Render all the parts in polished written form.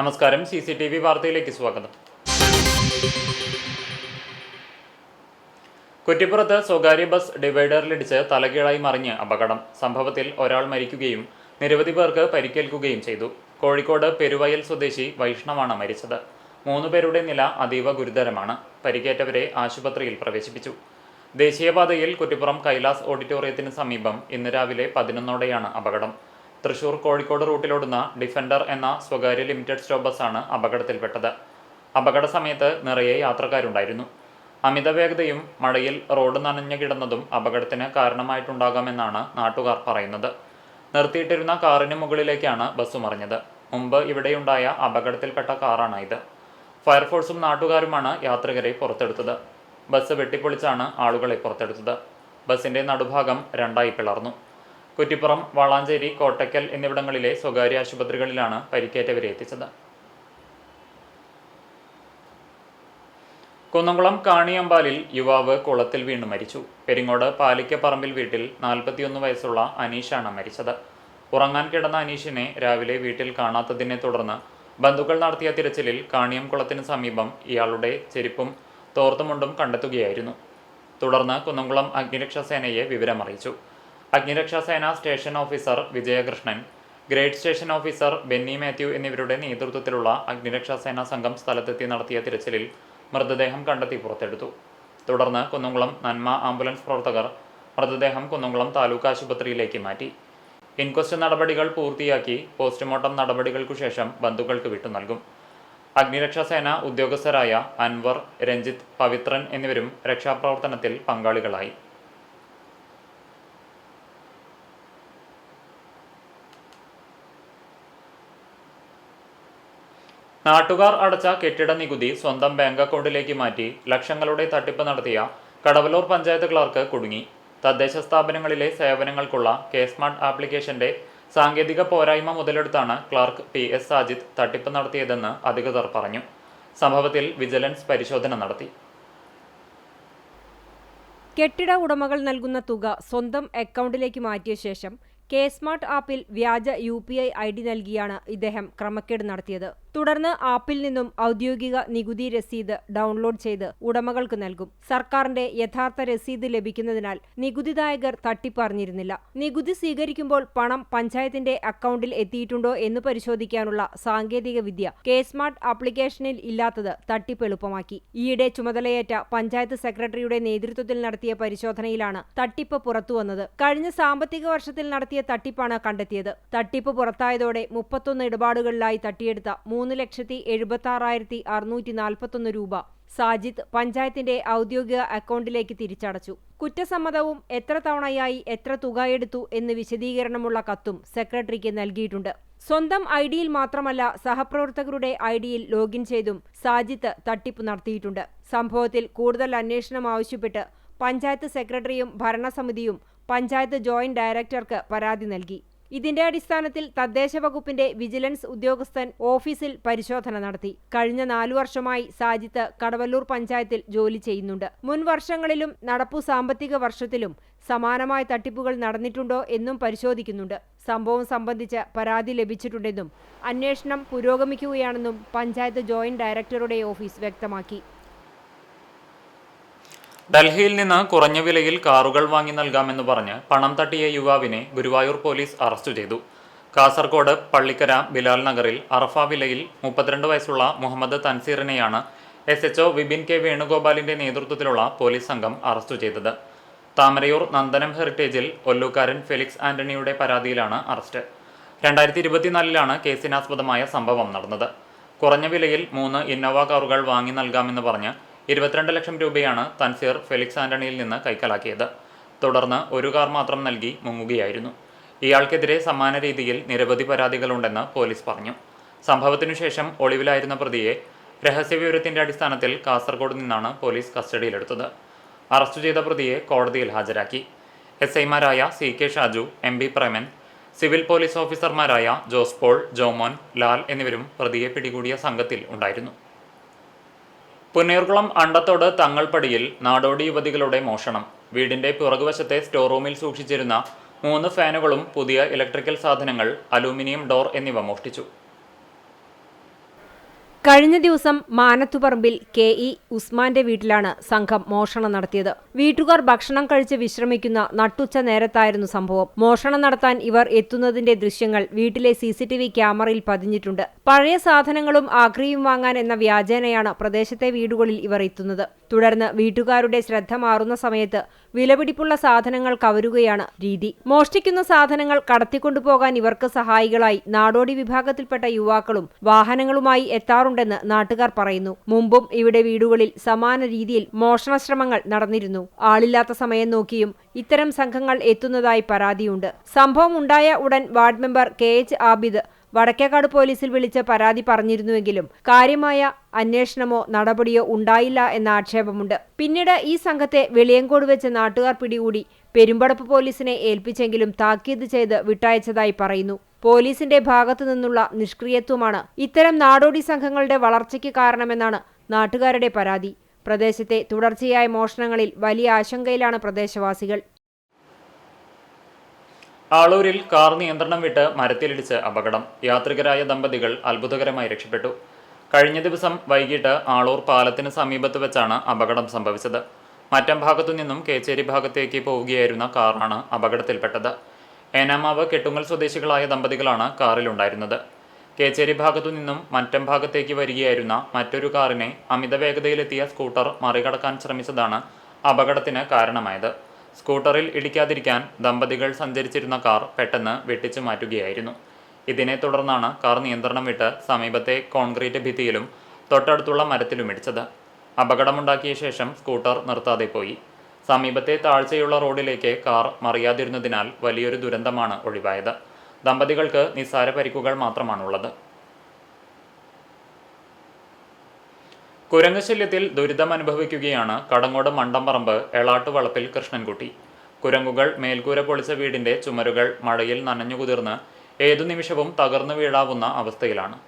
നമസ്കാരം, CCTV വാർത്തയിലേക്ക് സ്വാഗതം. കുറ്റിപ്പുറത്ത് സ്വകാര്യ ബസ് ഡിവൈഡറിലിടിച്ച് തലകീഴായി മറിഞ്ഞ് അപകടം. സംഭവത്തിൽ ഒരാൾ മരിക്കുകയും നിരവധി പേർക്ക് പരിക്കേൽക്കുകയും ചെയ്തു. കോഴിക്കോട് പെരുവയൽ സ്വദേശി വൈഷ്ണവാണ് മരിച്ചത്. 3 പേരുടെ നില അതീവ ഗുരുതരമാണ്. പരിക്കേറ്റവരെ ആശുപത്രിയിൽ പ്രവേശിപ്പിച്ചു. ദേശീയപാതയിൽ കുറ്റിപ്പുറം കൈലാസ് ഓഡിറ്റോറിയത്തിന് സമീപം ഇന്ന് രാവിലെ 11ഓടെയാണ് അപകടം. തൃശൂർ കോഴിക്കോട് റൂട്ടിലോടുന്ന ഡിഫൻഡർ എന്ന സ്വകാര്യ ലിമിറ്റഡ് സ്റ്റോപ്പ് ബസ്സാണ് അപകടത്തിൽപ്പെട്ടത്. അപകട സമയത്ത് നിറയെ യാത്രക്കാരുണ്ടായിരുന്നു. അമിത വേഗതയും മഴയിൽ റോഡ് നനഞ്ഞു കിടന്നതും അപകടത്തിന് കാരണമായിട്ടുണ്ടാകാമെന്നാണ് നാട്ടുകാർ പറയുന്നത്. നിർത്തിയിട്ടിരുന്ന കാറിന് മുകളിലേക്കാണ് ബസ് മറിഞ്ഞത്. മുമ്പ് ഇവിടെയുണ്ടായ അപകടത്തിൽപ്പെട്ട കാറാണ് ഇത്. ഫയർഫോഴ്സും നാട്ടുകാരുമാണ് യാത്രികരെ പുറത്തെടുത്തത്. ബസ് വെട്ടിപ്പൊളിച്ചാണ് ആളുകളെ പുറത്തെടുത്തത്. ബസിന്റെ നടുഭാഗം രണ്ടായി പിളർന്നു. കുറ്റിപ്പുറം, വളാഞ്ചേരി, കോട്ടയ്ക്കൽ എന്നിവിടങ്ങളിലെ സ്വകാര്യ ആശുപത്രികളിലാണ് പരിക്കേറ്റവരെ എത്തിച്ചത്. കുന്നംകുളം കാണിയമ്പാലിൽ യുവാവ് കുളത്തിൽ വീണ് മരിച്ചു. പെരിങ്ങോട് പാലിക്കപ്പറമ്പിൽ വീട്ടിൽ 41 വയസ്സുള്ള അനീഷാണ് മരിച്ചത്. ഉറങ്ങാൻ കിടന്ന അനീഷിനെ രാവിലെ വീട്ടിൽ കാണാത്തതിനെ തുടർന്ന് ബന്ധുക്കൾ നടത്തിയ തിരച്ചിലിൽ കാണിയംകുളത്തിന് സമീപം ഇയാളുടെ ചെരുപ്പും തോർത്തുമുണ്ടും കണ്ടെത്തുകയായിരുന്നു. തുടർന്ന് കുന്നംകുളം അഗ്നിരക്ഷാസേനയെ വിവരമറിയിച്ചു. അഗ്നിരക്ഷാസേന station officer Vijayakrishnan, grade station officer Benny Mathew എന്നിവരുടെ നേതൃത്വത്തിലുള്ള അഗ്നിരക്ഷാസേനാ സംഘം സ്ഥലത്തെത്തി നടത്തിയ തിരച്ചിലിൽ മൃതദേഹം കണ്ടെത്തി പുറത്തെടുത്തു. തുടർന്ന് കുന്നംകുളം നന്മ ആംബുലൻസ് പ്രവർത്തകർ മൃതദേഹം കുന്നംകുളം താലൂക്ക് ആശുപത്രിയിലേക്ക് മാറ്റി. ഇൻക്വസ്റ്റ് നടപടികൾ പൂർത്തിയാക്കി പോസ്റ്റ്മോർട്ടം നടപടികൾക്കു ശേഷം ബന്ധുക്കൾക്ക് വിട്ടു നൽകും. അഗ്നിരക്ഷാസേന ഉദ്യോഗസ്ഥരായ അൻവർ, രഞ്ജിത്ത്, പവിത്രൻ എന്നിവരും രക്ഷാപ്രവർത്തനത്തിൽ പങ്കാളികളായി. നാട്ടുകാർ അടച്ച കെട്ടിട നികുതി സ്വന്തം ബാങ്ക് അക്കൗണ്ടിലേക്ക് മാറ്റി ലക്ഷങ്ങളുടെ തട്ടിപ്പ് നടത്തിയ കടവലൂർ പഞ്ചായത്ത് ക്ലർക്ക് കുടുങ്ങി. തദ്ദേശ സ്ഥാപനങ്ങളിലെ സേവനങ്ങൾക്കുള്ള കെ-സ്മാർട്ട് ആപ്ലിക്കേഷന്റെ സാങ്കേതിക പോരായ്മ മുതലെടുത്താണ് ക്ലർക്ക് PS സാജിദ് തട്ടിപ്പ് നടത്തിയതെന്ന് അധികൃതർ പറഞ്ഞു. സംഭവത്തിൽ വിജിലൻസ് പരിശോധന നടത്തി. കെട്ടിട ഉടമകൾ നൽകുന്ന തുക സ്വന്തം അക്കൗണ്ടിലേക്ക് മാറ്റിയ ശേഷം കെ-സ്മാർട്ട് ആപ്പിൽ വ്യാജ UPI ID നൽകിയാണ് ഇദ്ദേഹം ക്രമക്കേട് നടത്തിയത്. തുടർന്ന് ആപ്പിൽ നിന്നും ഔദ്യോഗിക നികുതി രസീത് ഡൗൺലോഡ് ചെയ്ത് ഉടമകൾക്ക് നൽകും. സർക്കാരിന്റെ യഥാർത്ഥ രസീത് ലഭിക്കുന്നതിനാൽ നികുതിദായകർ തട്ടിപ്പറിഞ്ഞിരുന്നില്ല. നികുതി സ്വീകരിക്കുമ്പോൾ പണം പഞ്ചായത്തിന്റെ അക്കൗണ്ടിൽ എത്തിയിട്ടുണ്ടോ എന്ന് പരിശോധിക്കാനുള്ള സാങ്കേതിക വിദ്യ കെ-സ്മാർട്ട് ആപ്ലിക്കേഷനിൽ ഇല്ലാത്തത് തട്ടിപ്പ് എളുപ്പമാക്കി. ഈയിടെ ചുമതലയേറ്റ പഞ്ചായത്ത് സെക്രട്ടറിയുടെ നേതൃത്വത്തിൽ നടത്തിയ പരിശോധനയിലാണ് തട്ടിപ്പ് പുറത്തുവന്നത്. കഴിഞ്ഞ സാമ്പത്തിക വർഷത്തിൽ നടത്തിയ തട്ടിപ്പാണ് കണ്ടെത്തിയത്. തട്ടിപ്പ് പുറത്തായതോടെ 31 ഇടപാടുകളിലായി തട്ടിയെടുത്ത 3,76,641 രൂപ സാജിദ് പഞ്ചായത്തിന്റെ ഔദ്യോഗിക അക്കൗണ്ടിലേക്ക് തിരിച്ചടച്ചു. കുറ്റസമ്മതവും എത്ര തവണയായി എത്ര തുക എടുത്തു എന്ന് വിശദീകരണമുള്ള കത്തും സെക്രട്ടറിക്ക് നൽകിയിട്ടുണ്ട്. സ്വന്തം ഐഡിയിൽ മാത്രമല്ല സഹപ്രവർത്തകരുടെ ഐഡിയിൽ ലോഗിൻ ചെയ്തും സാജിദ് തട്ടിപ്പ് നടത്തിയിട്ടുണ്ട്. സംഭവത്തിൽ കൂടുതൽ അന്വേഷണം ആവശ്യപ്പെട്ട് പഞ്ചായത്ത് സെക്രട്ടറിയും ഭരണസമിതിയും പഞ്ചായത്ത് ജോയിന്റ് ഡയറക്ടർക്ക് പരാതി നൽകി. ഇതിന്റെ അടിസ്ഥാനത്തിൽ തദ്ദേശ വകുപ്പിന്റെ വിജിലൻസ് ഉദ്യോഗസ്ഥൻ ഓഫീസിൽ പരിശോധന നടത്തി. കഴിഞ്ഞ 4 വർഷമായി സാജിത്ത് കടവല്ലൂർ പഞ്ചായത്തിൽ ജോലി ചെയ്യുന്നുണ്ട്. മുൻ വർഷങ്ങളിലും നടപ്പു സാമ്പത്തിക വർഷത്തിലും സമാനമായ തട്ടിപ്പുകൾ നടന്നിട്ടുണ്ടോ എന്നും പരിശോധിക്കുന്നുണ്ട്. സംഭവം സംബന്ധിച്ച് പരാതി ലഭിച്ചിട്ടുണ്ടെന്നും അന്വേഷണം പുരോഗമിക്കുകയാണെന്നും പഞ്ചായത്ത് ജോയിന്റ് ഡയറക്ടറുടെ ഓഫീസ് വ്യക്തമാക്കി. ഡൽഹിയിൽ നിന്ന് കുറഞ്ഞ വിലയിൽ കാറുകൾ വാങ്ങി നൽകാമെന്ന് പറഞ്ഞ് പണം തട്ടിയ യുവാവിനെ ഗുരുവായൂർ പോലീസ് അറസ്റ്റ് ചെയ്തു. കാസർഗോഡ് പള്ളിക്കര ബിലാൽ നഗറിൽ അറഫ വിലയിൽ 32 വയസ്സുള്ള മുഹമ്മദ് തൻസീറിനെയാണ് SHO വിപിൻ K വേണുഗോപാലിന്റെ നേതൃത്വത്തിലുള്ള പോലീസ് സംഘം അറസ്റ്റ് ചെയ്തത്. താമരയൂർ നന്ദനം ഹെറിറ്റേജിൽ ഒല്ലൂക്കാരൻ ഫെലിക്സ് ആന്റണിയുടെ പരാതിയിലാണ് അറസ്റ്റ്. 2024 കേസിനാസ്പദമായ സംഭവം നടന്നത്. കുറഞ്ഞ വിലയിൽ 3 ഇന്നോവ കാറുകൾ വാങ്ങി നൽകാമെന്ന് പറഞ്ഞ് 22 ലക്ഷം രൂപയാണ് തൻസീർ ഫെലിക്സ് ആന്റണിയിൽ നിന്ന് കൈക്കലാക്കിയത്. തുടർന്ന് ഒരു കാർ മാത്രം നൽകി മുങ്ങുകയായിരുന്നു. ഇയാൾക്കെതിരെ സമാന രീതിയിൽ നിരവധി പരാതികളുണ്ടെന്ന് പോലീസ് പറഞ്ഞു. സംഭവത്തിനു ശേഷം ഒളിവിലായിരുന്ന പ്രതിയെ രഹസ്യവിവരത്തിന്റെ അടിസ്ഥാനത്തിൽ കാസർഗോഡ് നിന്നാണ് പോലീസ് കസ്റ്റഡിയിലെടുത്തത്. അറസ്റ്റ് ചെയ്ത പ്രതിയെ കോടതിയിൽ ഹാജരാക്കി. SI-മാരായ CK Shaju, MB Preman, civil police ഓഫീസർമാരായ ജോസ് പോൾ, ജോമോൻ, ലാൽ എന്നിവരും പ്രതിയെ പിടികൂടിയ സംഘത്തിൽ ഉണ്ടായിരുന്നു. പുന്നയൂർകുളം അണ്ടത്തോട് തങ്ങൾപ്പടിയിൽ നാടോടി യുവതികളുടെ മോഷണം. വീടിന്റെ പുറകുവശത്തെ സ്റ്റോർ റൂമിൽ സൂക്ഷിച്ചിരുന്ന 3 ഫാനുകളും പുതിയ ഇലക്ട്രിക്കൽ സാധനങ്ങൾ, അലൂമിനിയം ഡോർ എന്നിവ മോഷ്ടിച്ചു. കഴിഞ്ഞ ദിവസം മാനത്തുപറമ്പിൽ KE ഉസ്മാന്റെ വീട്ടിലാണ് സംഘം മോഷണം നടത്തിയത്. വീട്ടുകാർ ഭക്ഷണം കഴിച്ച് വിശ്രമിക്കുന്ന നട്ടുച്ച നേരത്തായിരുന്നു സംഭവം. മോഷണം നടത്താൻ ഇവർ എത്തുന്നതിന്റെ ദൃശ്യങ്ങൾ വീട്ടിലെ CCTV ക്യാമറയിൽ പതിഞ്ഞിട്ടുണ്ട്. പഴയ സാധനങ്ങളും ആക്രിയും വാങ്ങാൻ എന്ന വ്യാജേനയാണ് പ്രദേശത്തെ വീടുകളിൽ ഇവർ എത്തുന്നത്. തുടർന്ന് വീട്ടുകാരുടെ ശ്രദ്ധ മാറുന്ന സമയത്ത് വിലപിടിപ്പുള്ള സാധനങ്ങൾ കവരുകയാണ് രീതി. മോഷ്ടിക്കുന്ന സാധനങ്ങൾ കടത്തിക്കൊണ്ടുപോകാൻ ഇവർക്ക് സഹായികളായി നാടോടി വിഭാഗത്തിൽപ്പെട്ട യുവാക്കളും വാഹനങ്ങളുമായി എത്താറുണ്ടെന്ന് നാട്ടുകാർ പറയുന്നു. മുമ്പും ഇവിടെ വീടുകളിൽ സമാന രീതിയിൽ മോഷണശ്രമങ്ങൾ നടന്നിരുന്നു. ആളില്ലാത്ത സമയം നോക്കിയും ഇത്തരം സംഘങ്ങൾ എത്തുന്നതായി പരാതിയുണ്ട്. സംഭവം ഉണ്ടായ ഉടൻ ward member KH Abid Vadakkekad പോലീസിൽ വിളിച്ച് പരാതി പറഞ്ഞിരുന്നുവെങ്കിലും കാര്യമായ അന്വേഷണമോ നടപടിയോ ഉണ്ടായില്ല എന്ന ആക്ഷേപമുണ്ട്. പിന്നീട് ഈ സംഘത്തെ വെളിയങ്കോട് വെച്ച് നാട്ടുകാർ പിടികൂടി പെരുമ്പടപ്പ് പോലീസിനെ ഏൽപ്പിച്ചെങ്കിലും താക്കീത് ചെയ്ത് വിട്ടയച്ചതായി പറയുന്നു. പോലീസിന്റെ ഭാഗത്തു നിന്നുള്ള നിഷ്ക്രിയത്വമാണ് ഇത്തരം നാടോടി സംഘങ്ങളുടെ വളർച്ചയ്ക്ക് കാരണമെന്നാണ് നാട്ടുകാരുടെ പരാതി. പ്രദേശത്തെ തുടർച്ചയായ മോഷണങ്ങളിൽ വലിയ ആശങ്കയിലാണ് പ്രദേശവാസികൾ. ആളൂരിൽ കാർ നിയന്ത്രണം വിട്ട് മരത്തിലിടിച്ച് അപകടം. യാത്രികരായ ദമ്പതികൾ അത്ഭുതകരമായി രക്ഷപ്പെട്ടു. കഴിഞ്ഞ ദിവസം വൈകിട്ട് ആളൂർ പാലത്തിന് സമീപത്ത് വെച്ചാണ് അപകടം സംഭവിച്ചത്. മറ്റം ഭാഗത്തു നിന്നും കേച്ചേരി ഭാഗത്തേക്ക് പോവുകയായിരുന്ന കാറാണ് അപകടത്തിൽപ്പെട്ടത്. ഏനാമാവ് കെട്ടുങ്ങൽ സ്വദേശികളായ ദമ്പതികളാണ് കാറിലുണ്ടായിരുന്നത്. കേച്ചേരി ഭാഗത്തു നിന്നും മറ്റം ഭാഗത്തേക്ക് വരികയായിരുന്ന മറ്റൊരു കാറിനെ അമിത വേഗതയിലെത്തിയ സ്കൂട്ടർ മറികടക്കാൻ ശ്രമിച്ചതാണ് അപകടത്തിന് കാരണമായത്. സ്കൂട്ടറിൽ ഇടിക്കാതിരിക്കാൻ ദമ്പതികൾ സഞ്ചരിച്ചിരുന്ന കാർ പെട്ടെന്ന് വെട്ടിച്ചു മാറ്റുകയായിരുന്നു. ഇതിനെ തുടർന്നാണ് കാർ നിയന്ത്രണം വിട്ട് സമീപത്തെ കോൺക്രീറ്റ് ഭിത്തിയിലും തൊട്ടടുത്തുള്ള മരത്തിലും ഇടിച്ചത്. അപകടമുണ്ടാക്കിയ ശേഷം സ്കൂട്ടർ നിർത്താതെ പോയി. സമീപത്തെ താഴ്ചയുള്ള റോഡിലേക്ക് കാർ മറിയാതിരുന്നതിനാൽ വലിയൊരു ദുരന്തമാണ് ഒഴിവായത്. ദമ്പതികൾക്ക് നിസ്സാര പരിക്കുകൾ മാത്രമാണുള്ളത്. കുരങ്ങ് ശല്യത്തിൽ ദുരിതമനുഭവിക്കുകയാണ് കടങ്ങോട് മണ്ടംപറമ്പ് എളാട്ടുവളപ്പിൽ കൃഷ്ണൻകുട്ടി. കുരങ്ങുകൾ മേൽക്കൂര പൊളിച്ച വീടിന്റെ ചുമരുകൾ മഴയിൽ നനഞ്ഞുകുതിർന്ന് ഏതു നിമിഷവും തകർന്നു വീഴാവുന്ന അവസ്ഥയിലാണ്.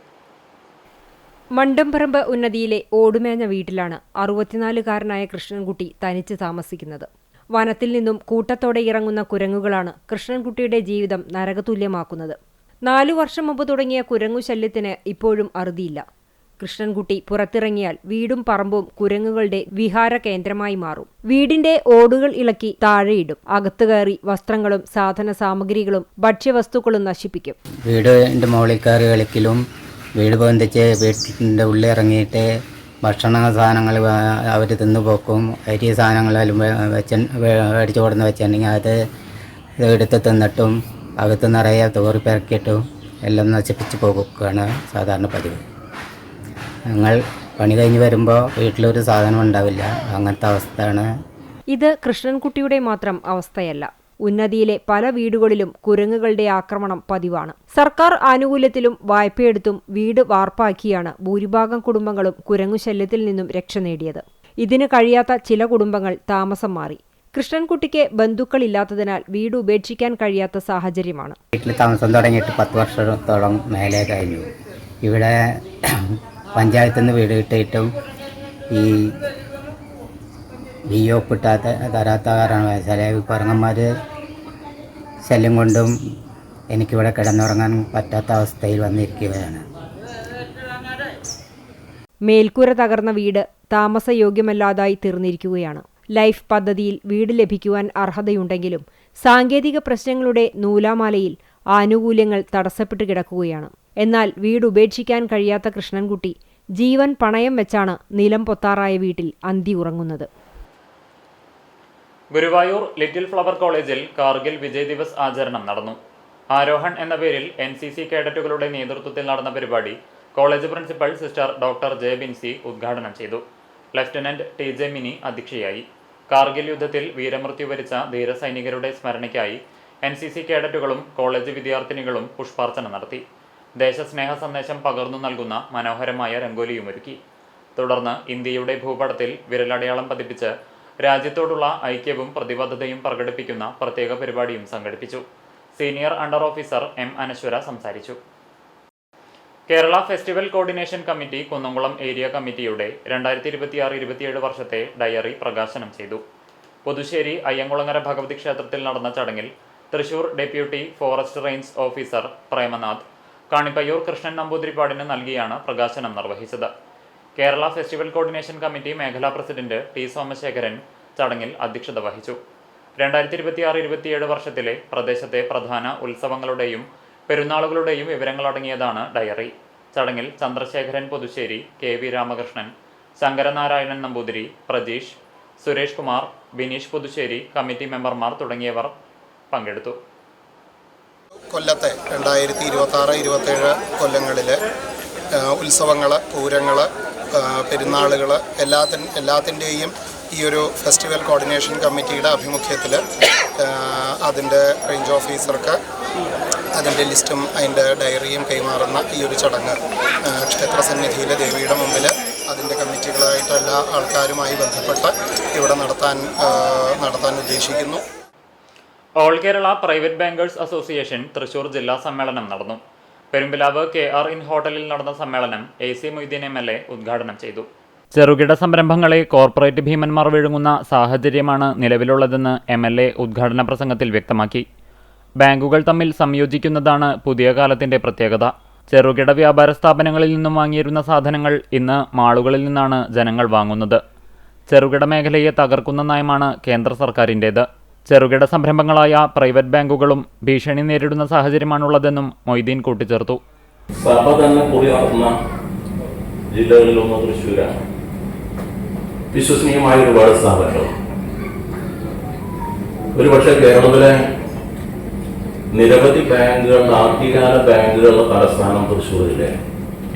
മണ്ടംപറമ്പ് ഉന്നതിയിലെ ഓടുമേഞ്ഞ വീട്ടിലാണ് 64-കാരനായ കൃഷ്ണൻകുട്ടി തനിച്ച് താമസിക്കുന്നത്. വനത്തിൽ നിന്നും കൂട്ടത്തോടെ ഇറങ്ങുന്ന കുരങ്ങുകളാണ് കൃഷ്ണൻകുട്ടിയുടെ ജീവിതം നരകതുല്യമാക്കുന്നത്. 4 വർഷം മുമ്പ് തുടങ്ങിയ കുരങ്ങു ശല്യത്തിന് ഇപ്പോഴും അറുതിയില്ല. കൃഷ്ണൻകുട്ടി പുറത്തിറങ്ങിയാൽ വീടും പറമ്പും കുരങ്ങുകളുടെ വിഹാര കേന്ദ്രമായി മാറും. വീടിന്റെ ഓടുകൾ ഇളക്കി താഴെയിടും. അകത്ത് കയറി വസ്ത്രങ്ങളും സാധന സാമഗ്രികളും ഭക്ഷ്യവസ്തുക്കളും നശിപ്പിക്കും. വീടിൻ്റെ മുകളിൽ കയറി കളിക്കലും വീട് പൊന്തിച്ച് വീട്ടിൻ്റെ ഉള്ളിൽ ഇറങ്ങിയിട്ട് ഭക്ഷണ സാധനങ്ങൾ അവർ തിന്നുപോക്കും. അരി സാധനങ്ങളെല്ലാം മേടിച്ചു കൊടുന്ന് വെച്ചിട്ടുണ്ടെങ്കിൽ അത് എടുത്ത് തിന്നിട്ടും അകത്ത് നിറയെ തോറി പെരക്കിയിട്ടും എല്ലാം നശിപ്പിച്ച് പോകുകയാണ് സാധാരണ പതിവ്. ഞങ്ങൾ പണി കഴിഞ്ഞ് വരുമ്പോൾ വീട്ടിലൊരു സാധനം ഉണ്ടാവില്ല. അങ്ങനത്തെ അവസ്ഥയാണ്. ഇത് കൃഷ്ണൻകുട്ടിയുടെ മാത്രം അവസ്ഥയല്ല. ഉന്നതിയിലെ പല വീടുകളിലും കുരങ്ങുകളുടെ ആക്രമണം പതിവാണ്. സർക്കാർ ആനുകൂല്യത്തിലും വായ്പയെടുത്തും വീട് വാർപ്പാക്കിയാണ് ഭൂരിഭാഗം കുടുംബങ്ങളും കുരങ്ങുശല്യത്തിൽ നിന്നും രക്ഷ നേടിയത്. ഇതിന് കഴിയാത്ത ചില കുടുംബങ്ങൾ താമസം മാറി. കൃഷ്ണൻകുട്ടിക്ക് ബന്ധുക്കളില്ലാത്തതിനാൽ വീട് ഉപേക്ഷിക്കാൻ കഴിയാത്ത സാഹചര്യമാണ്. വീട്ടിൽ താമസം തുടങ്ങിയിട്ട് 10 വർഷത്തോളം മേലെ കഴിഞ്ഞു. ഇവിടെ പഞ്ചായത്തിൽ നിന്ന് വീട് കിട്ടിയിട്ടും ഈ ഒപ്പിട്ടാത്ത തരാത്ത കാരണം ചില കുരങ്ങന്മാർ ശല്യം കൊണ്ടും എനിക്കിവിടെ കിടന്നുറങ്ങാൻ പറ്റാത്ത അവസ്ഥയിൽ വന്നിരിക്കുകയാണ്. മേൽക്കൂര തകർന്ന വീട് താമസയോഗ്യമല്ലാതായി തീർന്നിരിക്കുകയാണ്. ലൈഫ് പദ്ധതിയിൽ വീട് ലഭിക്കുവാൻ അർഹതയുണ്ടെങ്കിലും സാങ്കേതിക പ്രശ്നങ്ങളുടെ നൂലാമാലയിൽ ആനുകൂല്യങ്ങൾ തടസ്സപ്പെട്ടു കിടക്കുകയാണ്. എന്നാൽ വീട് ഉപേക്ഷിക്കാൻ കഴിയാത്ത കൃഷ്ണൻകുട്ടി ജീവൻ പണയം വെച്ചാണ് നിലം പൊത്താറായ വീട്ടിൽ അന്തി ഉറങ്ങുന്നത്. ഗുരുവായൂർ ലിറ്റിൽ ഫ്ലവർ കോളേജിൽ കാർഗിൽ വിജയ് ദിവസ് ആചരണം നടന്നു. ആരോഹൺ എന്ന പേരിൽ NCC കേഡറ്റുകളുടെ നേതൃത്വത്തിൽ നടന്ന പരിപാടി college principal sister doctor J Binsi ഉദ്ഘാടനം ചെയ്തു. ലഫ്റ്റനന്റ് TJ മിനി അധ്യക്ഷയായി. കാർഗിൽ യുദ്ധത്തിൽ വീരമൃത്യു വരിച്ച ധീരസൈനികരുടെ സ്മരണയ്ക്കായി NCC കേഡറ്റുകളും കോളേജ് വിദ്യാർത്ഥിനികളും പുഷ്പാർച്ചന നടത്തി. ദേശസ്നേഹ സന്ദേശം പകർന്നു നൽകുന്ന മനോഹരമായ രംഗോലിയുമൊരുക്കി. തുടർന്ന് ഇന്ത്യയുടെ ഭൂപടത്തിൽ വിരലടയാളം പതിപ്പിച്ച് രാജ്യത്തോടുള്ള ഐക്യവും പ്രതിബദ്ധതയും പ്രകടിപ്പിക്കുന്ന പ്രത്യേക പരിപാടിയും സംഘടിപ്പിച്ചു. സീനിയർ അണ്ടർ ഓഫീസർ M അനശ്വര സംസാരിച്ചു. Kerala festival coordination committee Kunnamkulam area കമ്മിറ്റിയുടെ 2026-27 വർഷത്തെ ഡയറി പ്രകാശനം ചെയ്തു. പുതുശ്ശേരി അയ്യങ്കുളങ്ങര ഭഗവതി ക്ഷേത്രത്തിൽ നടന്ന ചടങ്ങിൽ Thrissur deputy forest range officer Premnath, Kanippayyur Krishnan നമ്പൂതിരിപ്പാടിന് നൽകിയാണ് പ്രകാശനം നിർവഹിച്ചത്. കേരള ഫെസ്റ്റിവൽ കോർഡിനേഷൻ കമ്മിറ്റി മേഖലാ പ്രസിഡന്റ് ടി സോമശേഖരൻ ചടങ്ങിൽ അധ്യക്ഷത വഹിച്ചു. 2026-27 വർഷത്തിലെ പ്രദേശത്തെ പ്രധാന ഉത്സവങ്ങളുടെയും പെരുന്നാളുകളുടെയും വിവരങ്ങളടങ്ങിയതാണ് ഡയറി. ചടങ്ങിൽ ചന്ദ്രശേഖരൻ പുതുശ്ശേരി, KV രാമകൃഷ്ണൻ, ശങ്കരനാരായണൻ നമ്പൂതിരി, പ്രജീഷ്, സുരേഷ് കുമാർ, ബിനീഷ് പുതുശ്ശേരി, കമ്മിറ്റി മെമ്പർമാർ തുടങ്ങിയവർ പങ്കെടുത്തു. കൊല്ലത്തെ 2026-27 കൊല്ലങ്ങളിൽ ഉത്സവങ്ങൾ, പൂരങ്ങൾ, പെരുന്നാളുകൾ എല്ലാത്തിൻ്റെയും ഈ ഒരു ഫെസ്റ്റിവൽ കോർഡിനേഷൻ കമ്മിറ്റിയുടെ ആഭിമുഖ്യത്തിൽ അതിൻ്റെ റേഞ്ച് ഓഫീസർക്ക് അതിൻ്റെ ലിസ്റ്റും അതിൻ്റെ ഡയറിയും കൈമാറുന്ന ഈ ഒരു ചടങ്ങ് ക്ഷേത്രസന്നിധിയിലെ ദേവിയുടെ മുമ്പിൽ അതിൻ്റെ കമ്മിറ്റികളായിട്ട് എല്ലാ ആൾക്കാരുമായി ബന്ധപ്പെട്ട് ഇവിടെ നടത്താൻ ഉദ്ദേശിക്കുന്നു. All Kerala private bankers association Thrissur ജില്ലാ സമ്മേളനം നടന്നു. പെരുമ്പിലാവ് KR ഇൻ ഹോട്ടലിൽ നടന്ന സമ്മേളനം AC മൊയ്തീൻ MLA ഉദ്ഘാടനം ചെയ്തു. ചെറുകിട സംരംഭങ്ങളെ കോർപ്പറേറ്റ് ഭീമന്മാർ വിഴുങ്ങുന്ന സാഹചര്യമാണ് നിലവിലുള്ളതെന്ന് MLA ഉദ്ഘാടന പ്രസംഗത്തിൽ വ്യക്തമാക്കി. ബാങ്കുകൾ തമ്മിൽ സംയോജിക്കുന്നതാണ് പുതിയ കാലത്തിന്റെ പ്രത്യേകത. ചെറുകിട വ്യാപാര സ്ഥാപനങ്ങളിൽ നിന്നും വാങ്ങിയിരുന്ന സാധനങ്ങൾ ഇന്ന് മാളുകളിൽ നിന്നാണ് ജനങ്ങൾ വാങ്ങുന്നത്. ചെറുകിട മേഖലയെ തകർക്കുന്ന നയമാണ് കേന്ദ്ര സർക്കാരിൻ്റേത്. ചെറുകിട സംരംഭങ്ങളായ പ്രൈവറ്റ് ബാങ്കുകളും ഭീഷണി നേരിടുന്ന സാഹചര്യമാണുള്ളതെന്നും മൊയ്തീൻ കൂട്ടിച്ചേർത്തു. സഭ തന്നെ കൂടി നടത്തുന്ന ജില്ലകളിലൊന്ന് തൃശ്ശൂരാണ്. വിശ്വസനീയമായ ഒരുപാട് സ്ഥാപനങ്ങൾ. ഒരുപക്ഷെ കേരളത്തിലെ നിരവധി ബാങ്കുകളുടെ ആദ്യകാല ബാങ്കുകളുടെ തലസ്ഥാനം തൃശ്ശൂർ ജില്ലയാണ്.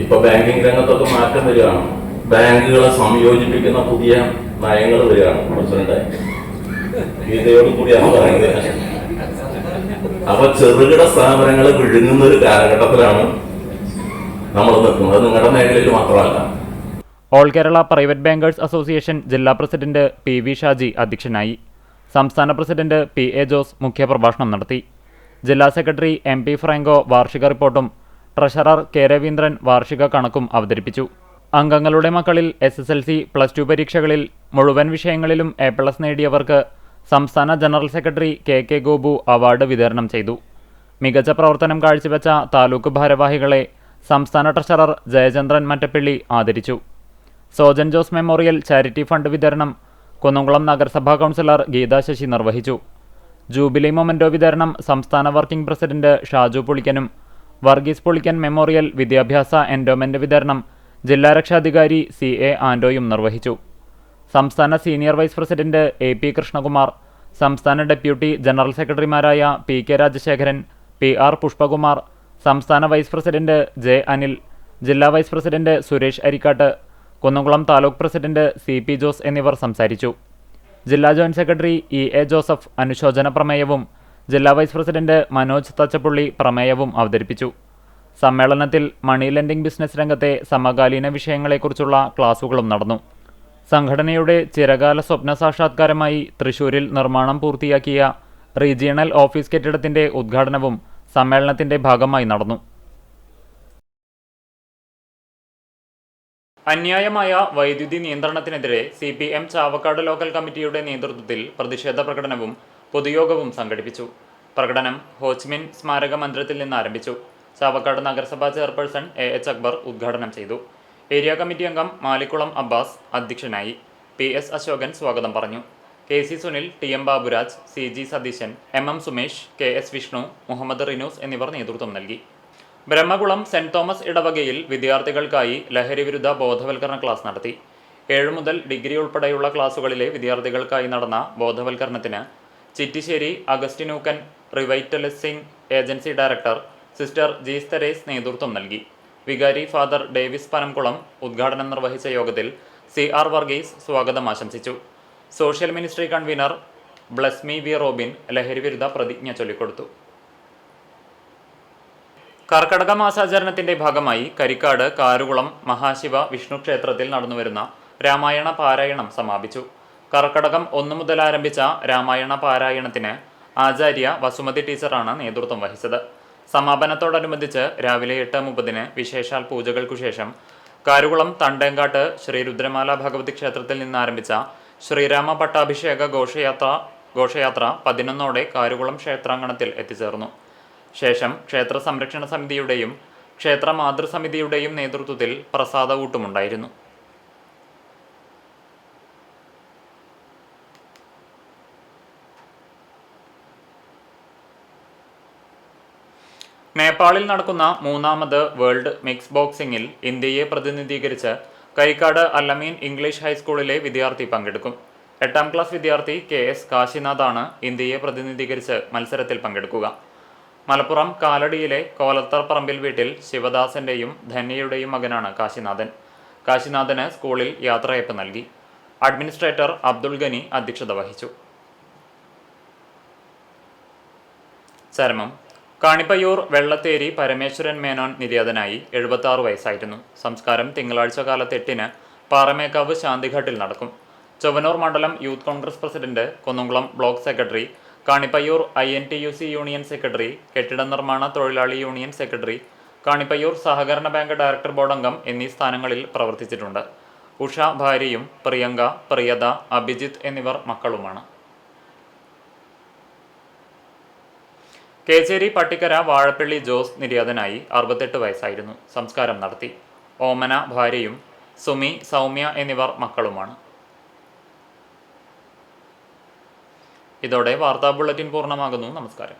ഇപ്പൊ ബാങ്കിങ് രംഗത്തൊക്കെ മാറ്റം വരികയാണ്. ബാങ്കുകളെ സംയോജിപ്പിക്കുന്ന പുതിയ നയങ്ങൾ വരികയാണ്. പ്രസിഡന്റ് ഗീതയോട് കൂടിയാണ് പറയുന്നത്. അപ്പൊ ചെറുകിട സ്ഥാപനങ്ങൾ വിഴുങ്ങുന്ന ഒരു കാലഘട്ടത്തിലാണ് നമ്മൾ നിൽക്കുന്നത്. നിങ്ങളുടെ മേഖലയിൽ മാത്രമല്ല. All Kerala private bankers association ജില്ലാ പ്രസിഡന്റ് PV ഷാജി അധ്യക്ഷനായി. സംസ്ഥാന പ്രസിഡന്റ് PA ജോസ് മുഖ്യപ്രഭാഷണം നടത്തി. ജില്ലാ സെക്രട്ടറി MP ഫ്രാങ്കോ വാർഷിക റിപ്പോർട്ടും ട്രഷറർ K രവീന്ദ്രൻ വാർഷിക കണക്കും അവതരിപ്പിച്ചു. അംഗങ്ങളുടെ മക്കളിൽ SSLC, +2 പരീക്ഷകളിൽ മുഴുവൻ വിഷയങ്ങളിലും A+ നേടിയവർക്ക് സംസ്ഥാന general secretary KK Gopu award വിതരണം ചെയ്തു. മികച്ച പ്രവർത്തനം കാഴ്ചവെച്ച താലൂക്ക് ഭാരവാഹികളെ സംസ്ഥാന ട്രഷറർ ജയചന്ദ്രൻ മറ്റപ്പള്ളി ആദരിച്ചു. Sojan Jose memorial charity fund വിതരണം കുന്നംകുളം നഗരസഭാ കൗൺസിലർ ഗീതാ ശശി നിർവഹിച്ചു. ജൂബിലി മൊമെന്റോ വിതരണം സംസ്ഥാന വർക്കിംഗ് പ്രസിഡന്റ് ഷാജു പുളിക്കനും, വർഗീസ് പുളിക്കൻ മെമ്മോറിയൽ വിദ്യാഭ്യാസ എൻഡോമെന്റ് വിതരണം ജില്ലാ രക്ഷാധികാരി CA ആൻഡോയും നിർവഹിച്ചു. സംസ്ഥാന senior vice president AP Krishnakumar, സംസ്ഥാന ഡെപ്യൂട്ടി ജനറൽ സെക്രട്ടറിമാരായ PK രാജശേഖരൻ, PR പുഷ്പകുമാർ, സംസ്ഥാന വൈസ് പ്രസിഡന്റ് J അനിൽ, ജില്ലാ vice president Suresh Arikkatt, Kunnamkulam taluk president CP Jose എന്നിവർ സംസാരിച്ചു. ജില്ലാ ജോയിന്റ് സെക്രട്ടറി EA ജോസഫ് അനുശോചന പ്രമേയവും ജില്ലാ വൈസ് പ്രസിഡന്റ് മനോജ് തച്ചപ്പുള്ളി പ്രമേയവും അവതരിപ്പിച്ചു. സമ്മേളനത്തിൽ മണി ലെൻഡിംഗ് ബിസിനസ് രംഗത്തെ സമകാലീന വിഷയങ്ങളെക്കുറിച്ചുള്ള ക്ലാസുകളും നടന്നു. സംഘടനയുടെ ചിരകാല സ്വപ്ന സാക്ഷാത്കാരമായി തൃശൂരിൽ നിർമ്മാണം പൂർത്തിയാക്കിയ റീജിയണൽ ഓഫീസ് കെട്ടിടത്തിന്റെ ഉദ്ഘാടനവും സമ്മേളനത്തിന്റെ ഭാഗമായി നടന്നു. അന്യായമായ വൈദ്യുതി നിയന്ത്രണത്തിനെതിരെ CPM ചാവക്കാട് ലോക്കൽ കമ്മിറ്റിയുടെ നേതൃത്വത്തിൽ പ്രതിഷേധ പ്രകടനവും പൊതുയോഗവും സംഘടിപ്പിച്ചു. പ്രകടനം ഹോച്ച്മിൻ സ്മാരക മന്ദിരത്തിൽ നിന്ന് ആരംഭിച്ചു. ചാവക്കാട് നഗരസഭാ ചെയർപേഴ്സൺ AH അക്ബർ ഉദ്ഘാടനം ചെയ്തു. ഏരിയ കമ്മിറ്റി അംഗം മാലിക്കുളം അബ്ബാസ് അധ്യക്ഷനായി. PS അശോകൻ സ്വാഗതം പറഞ്ഞു. KC Sunil, TM Baburaj, CG Satheesan, MM Sumesh, KS Vishnu, Muhammad Rinoos എന്നിവർ നേതൃത്വം നൽകി. ബ്രഹ്മകുളം സെന്റ് തോമസ് ഇടവകയിൽ വിദ്യാർത്ഥികൾക്കായി ലഹരിവിരുദ്ധ ബോധവൽക്കരണ ക്ലാസ് നടത്തി. 7 മുതൽ ഡിഗ്രി ഉൾപ്പെടെയുള്ള ക്ലാസുകളിലെ വിദ്യാർത്ഥികൾക്കായി നടന്ന ബോധവൽക്കരണത്തിന് ചിറ്റിശ്ശേരി അഗസ്റ്റിനൂക്കൻ revitalising agency director sister Jees Therese നേതൃത്വം നൽകി. വികാരി ഫാദർ ഡേവിസ് പനംകുളം ഉദ്ഘാടനം നിർവഹിച്ച യോഗത്തിൽ CR വർഗീസ് സ്വാഗതം ആശംസിച്ചു. Social ministry convener Blesmi V Robin ലഹരിവിരുദ്ധ പ്രതിജ്ഞ ചൊല്ലിക്കൊടുത്തു. കർക്കടക മാസാചരണത്തിന്റെ ഭാഗമായി കരിക്കാട് കാരുകുളം മഹാശിവ വിഷ്ണു ക്ഷേത്രത്തിൽ നടന്നുവരുന്ന രാമായണ പാരായണം സമാപിച്ചു. കർക്കടകം 1 മുതൽ ആരംഭിച്ച രാമായണ പാരായണത്തിന് ആചാര്യ വസുമതി ടീച്ചറാണ് നേതൃത്വം വഹിച്ചത്. സമാപനത്തോടനുബന്ധിച്ച് രാവിലെ 8:30 വിശേഷാൽ പൂജകൾക്കു ശേഷം കാരുകുളം തണ്ടേങ്കാട്ട് ശ്രീ രുദ്രമാല ഭഗവതി ക്ഷേത്രത്തിൽ നിന്നാരംഭിച്ച ശ്രീരാമ പട്ടാഭിഷേക ഘോഷയാത്ര 11 കാരുകുളം ക്ഷേത്രാങ്കണത്തിൽ എത്തിച്ചേർന്നു. ശേഷം ക്ഷേത്ര സംരക്ഷണ സമിതിയുടെയും ക്ഷേത്ര മാതൃസമിതിയുടെയും നേതൃത്വത്തിൽ പ്രസാദകൂട്ടുമുണ്ടായിരുന്നു. നേപ്പാളിൽ നടക്കുന്ന 3ാമത് വേൾഡ് മിക്സ് ബോക്സിംഗിൽ ഇന്ത്യയെ പ്രതിനിധീകരിച്ച് കൈക്കാട് അല്ലമീൻ ഇംഗ്ലീഷ് ഹൈസ്കൂളിലെ വിദ്യാർത്ഥി പങ്കെടുക്കും. 8ാം ക്ലാസ് വിദ്യാർത്ഥി KS കാശിനാഥാണ് ഇന്ത്യയെ പ്രതിനിധീകരിച്ച് മത്സരത്തിൽ പങ്കെടുക്കുക. മലപ്പുറം കാലടിയിലെ കോലത്തർ പറമ്പിൽ വീട്ടിൽ ശിവദാസന്റെയും ധന്യയുടെയും മകനാണ് കാശിനാഥൻ. കാശിനാഥന് സ്കൂളിൽ യാത്രയയപ്പ് നൽകി. അഡ്മിനിസ്ട്രേറ്റർ അബ്ദുൾ ഗനി അധ്യക്ഷത വഹിച്ചു. ചരമം. കാണിപ്പയ്യൂർ വെള്ളത്തേരി പരമേശ്വരൻ മേനോൻ നിര്യാതനായി. 76 വയസ്സായിരുന്നു. സംസ്കാരം തിങ്കളാഴ്ച കാലത്ത് 8-ന് പാറമേക്കാവ് ശാന്തിഘട്ടിൽ നടക്കും. ചൊവ്വനൂർ മണ്ഡലം youth Congress president, Kunnamkulam block secretary, Kanipayyur INTUC union secretary, കെട്ടിട നിർമ്മാണ തൊഴിലാളി യൂണിയൻ സെക്രട്ടറി, കാണിപ്പയ്യൂർ സഹകരണ ബാങ്ക് ഡയറക്ടർ ബോർഡ് അംഗം എന്നീ സ്ഥാനങ്ങളിൽ പ്രവർത്തിച്ചിട്ടുണ്ട്. ഉഷ ഭാര്യയും പ്രിയങ്ക, പ്രിയത, അഭിജിത്ത് എന്നിവർ മക്കളുമാണ്. കേച്ചേരി പട്ടിക്കര വാഴപ്പള്ളി ജോസ് നിര്യാതനായി. 68 വയസ്സായിരുന്നു. സംസ്കാരം നടത്തി. ഓമന ഭാര്യയും സുമി, സൗമ്യ എന്നിവർ മക്കളുമാണ്. ഇതോടെ വാർത്താ ബുള്ളറ്റിൻ പൂർണ്ണമാകുന്നു. നമസ്കാരം.